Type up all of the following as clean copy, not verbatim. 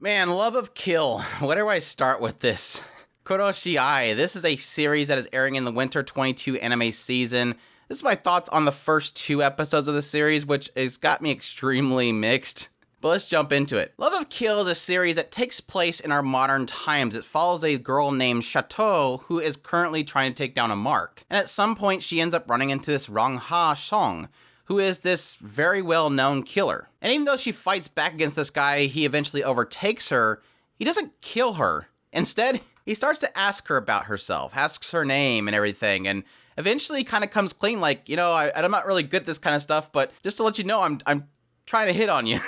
Man, love of kill. Where do I start with this? Koroshi. This is a series that is airing in the Winter 22 anime season. This is my thoughts on the first 2 episodes of the series, which has got me extremely mixed. But let's jump into it. Love of Kill is a series that takes place in our modern times. It follows a girl named Chateau who is currently trying to take down a mark. And at some point, she ends up running into this Rang-ha Song, who is this very well-known killer. And even though she fights back against this guy, he eventually overtakes her, he doesn't kill her. Instead, he starts to ask her about herself, asks her name and everything, and eventually kind of comes clean like, I'm not really good at this kind of stuff, but just to let you know, I'm trying to hit on you.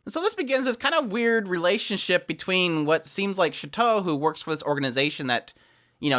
So this begins this kind of weird relationship between what seems like Chateau, who works for this organization that,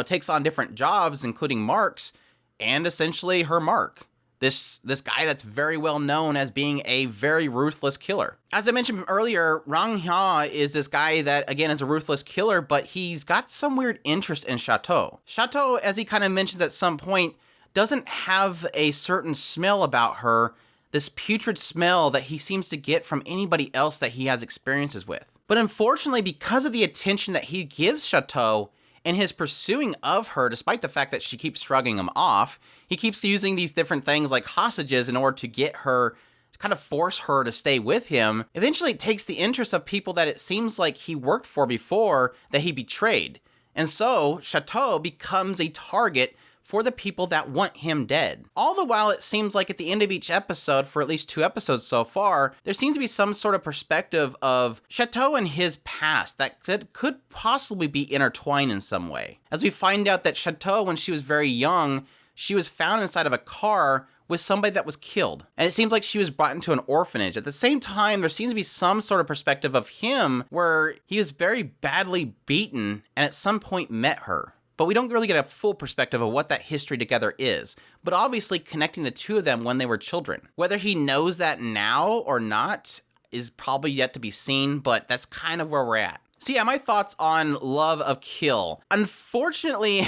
takes on different jobs, including marks, and essentially her mark. This guy that's very well known as being a very ruthless killer. As I mentioned earlier, Rang-ha is this guy that, again, is a ruthless killer, but he's got some weird interest in Chateau. Chateau, as he kind of mentions at some point, doesn't have a certain smell about her, this putrid smell that he seems to get from anybody else that he has experiences with. But unfortunately, because of the attention that he gives Chateau and his pursuing of her, despite the fact that she keeps shrugging him off, he keeps using these different things like hostages in order to get her, to kind of force her to stay with him. Eventually, it takes the interest of people that it seems like he worked for before that he betrayed. And so, Chateau becomes a target for the people that want him dead. All the while, it seems like at the end of each episode, for at least 2 episodes so far, there seems to be some sort of perspective of Chateau and his past that could possibly be intertwined in some way. As we find out that Chateau, when she was very young, she was found inside of a car with somebody that was killed. And it seems like she was brought into an orphanage. At the same time, there seems to be some sort of perspective of him where he was very badly beaten and at some point met her. But we don't really get a full perspective of what that history together is. But obviously connecting the 2 of them when they were children. Whether he knows that now or not is probably yet to be seen, but that's kind of where we're at. So yeah, my thoughts on Love of Kill. Unfortunately,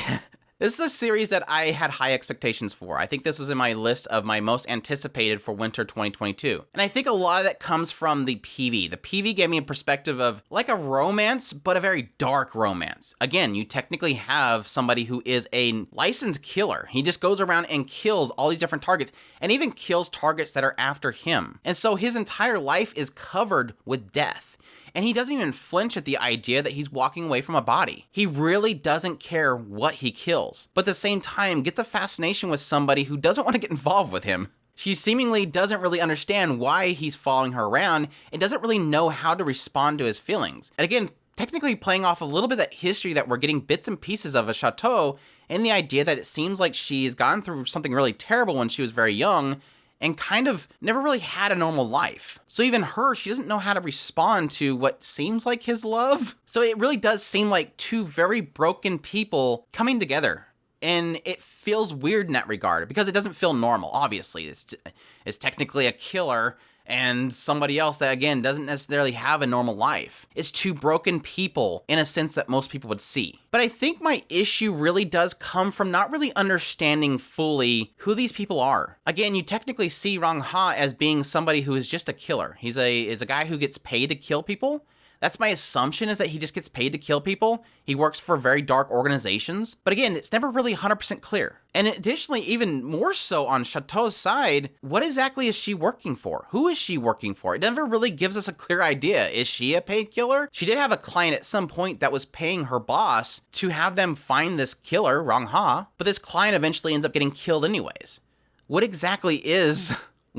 this is a series that I had high expectations for. I think this was in my list of my most anticipated for winter 2022. And I think a lot of that comes from the PV. The PV gave me a perspective of like a romance, but a very dark romance. Again, you technically have somebody who is a licensed killer. He just goes around and kills all these different targets and even kills targets that are after him. And so his entire life is covered with death. And he doesn't even flinch at the idea that he's walking away from a body. He really doesn't care what he kills, but at the same time gets a fascination with somebody who doesn't want to get involved with him. She seemingly doesn't really understand why he's following her around and doesn't really know how to respond to his feelings. And again, technically playing off a little bit of that history that we're getting bits and pieces of a Chateau, and the idea that it seems like she's gone through something really terrible when she was very young, and kind of never really had a normal life. So even her, she doesn't know how to respond to what seems like his love. So it really does seem like 2 very broken people coming together. And it feels weird in that regard because it doesn't feel normal, obviously. It's technically a killer and somebody else that, again, doesn't necessarily have a normal life. It's 2 broken people in a sense that most people would see. But I think my issue really does come from not really understanding fully who these people are. Again, you technically see Rang-ha as being somebody who is just a killer. He's a guy who gets paid to kill people. That's my assumption, is that he just gets paid to kill people. He works for very dark organizations. But again, it's never really 100% clear. And additionally, even more so on Chateau's side, what exactly is she working for? Who is she working for? It never really gives us a clear idea. Is she a paid killer? She did have a client at some point that was paying her boss to have them find this killer, Rang-ha, but this client eventually ends up getting killed anyways. What exactly is...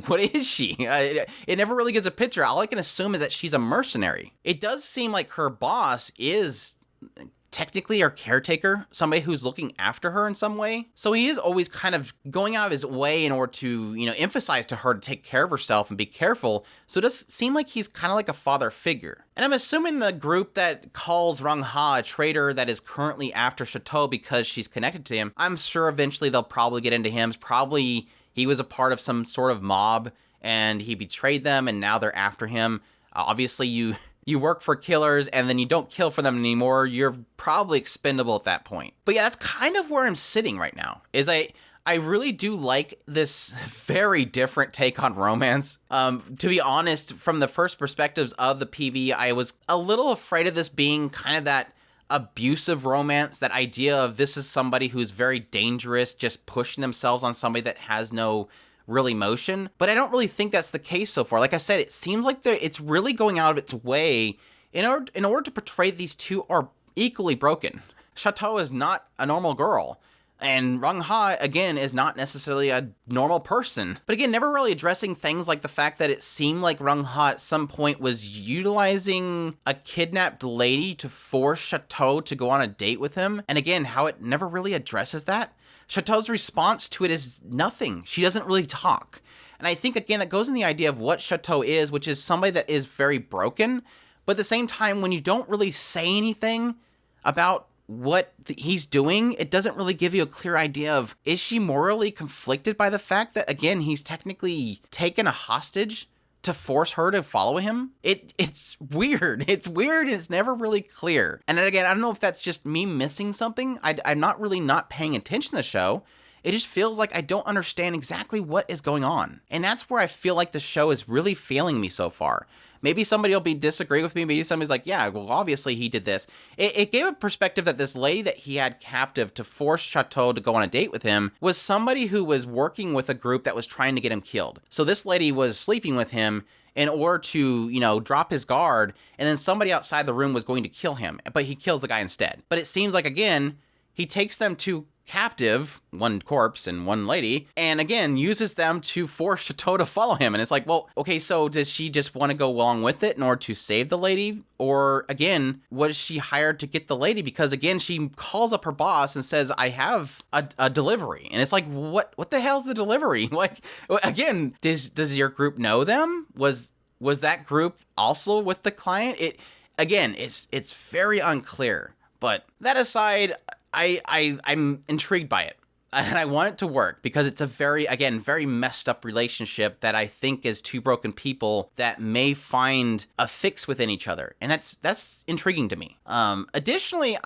What is she? It never really gives a picture. All I can assume is that she's a mercenary. It does seem like her boss is technically her caretaker, somebody who's looking after her in some way. So he is always kind of going out of his way in order to, emphasize to her to take care of herself and be careful. So it does seem like he's kind of like a father figure. And I'm assuming the group that calls Rang-ha a traitor that is currently after Chateau because she's connected to him, I'm sure eventually they'll probably get into him. Probably he was a part of some sort of mob and he betrayed them and now they're after him. Obviously, you work for killers and then you don't kill for them anymore. You're probably expendable at that point. But yeah, that's kind of where I'm sitting right now. I really do like this very different take on romance. To be honest, from the first perspectives of the PV, I was a little afraid of this being kind of that abusive romance, that idea of this is somebody who's very dangerous, just pushing themselves on somebody that has no real emotion. But I don't really think that's the case so far. Like I said, it seems like it's really going out of its way in order to portray these two are equally broken. Chateau is not a normal girl. And Rung Ha, again, is not necessarily a normal person. But again, never really addressing things like the fact that it seemed like Rung Ha at some point was utilizing a kidnapped lady to force Chateau to go on a date with him. And again, how it never really addresses that. Chateau's response to it is nothing. She doesn't really talk. And I think, again, that goes in the idea of what Chateau is, which is somebody that is very broken. But at the same time, when you don't really say anything about what he's doing, it doesn't really give you a clear idea of, is she morally conflicted by the fact that, again, he's technically taken a hostage to force her to follow him? It's weird. It's weird and it's never really clear. And then again, I don't know if that's just me missing something. I'm not really not paying attention to the show. It just feels like I don't understand exactly what is going on. And that's where I feel like the show is really failing me so far. Maybe somebody will disagree with me. Maybe somebody's like, yeah, well, obviously he did this. It gave a perspective that this lady that he had captive to force Chateau to go on a date with him was somebody who was working with a group that was trying to get him killed. So this lady was sleeping with him in order to, drop his guard, and then somebody outside the room was going to kill him, but he kills the guy instead. But it seems like, again, he takes them to captive, one corpse and one lady, and again uses them to force Chateau to follow him. And it's like, well, okay, so does she just want to go along with it in order to save the lady? Or again, was she hired to get the lady? Because again, she calls up her boss and says, I have a delivery. And it's like, what the hell's the delivery? Like, again, does your group know them? Was that group also with the client? It's very unclear. But that aside, I'm intrigued by it, and I want it to work because it's a very messed up relationship that I think is two broken people that may find a fix within each other, and that's intriguing to me. Additionally,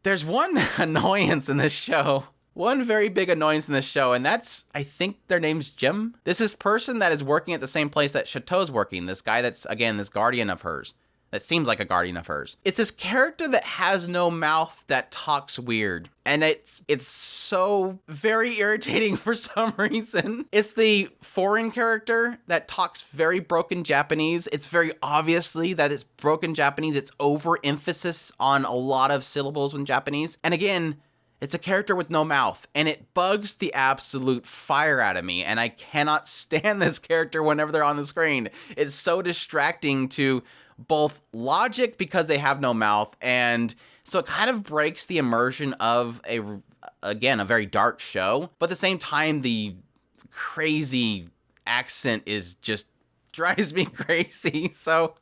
there's one annoyance in this show. One very big annoyance in this show, and that's, I think their name's Jim. This is person that is working at the same place that Chateau's working. This guy that's, again, this guardian of hers. That seems like a guardian of hers. It's this character that has no mouth that talks weird. And it's so very irritating for some reason. It's the foreign character that talks very broken Japanese. It's very obviously that it's broken Japanese. It's overemphasis on a lot of syllables in Japanese. And again, it's a character with no mouth, and it bugs the absolute fire out of me, and I cannot stand this character whenever they're on the screen. It's so distracting to both logic because they have no mouth, and so it kind of breaks the immersion of a very dark show, but at the same time, the crazy accent is just drives me crazy. So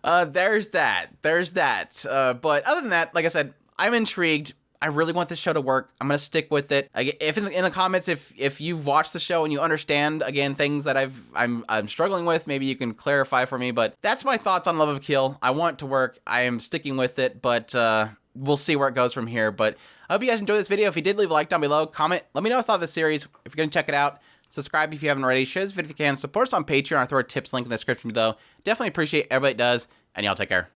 there's that. But other than that, like I said, I'm intrigued. I really want this show to work. I'm going to stick with it. If in the comments, if you've watched the show and you understand, again, things that I'm struggling with, maybe you can clarify for me. But that's my thoughts on Love of Kill. I want it to work. I am sticking with it, but we'll see where it goes from here. But I hope you guys enjoyed this video. If you did, leave a like down below. Comment. Let me know what you thought of the series. If you're going to check it out, subscribe if you haven't already. Share this video if you can. Support us on Patreon. I'll throw a tips link in the description below. Definitely appreciate everybody that does. And y'all take care.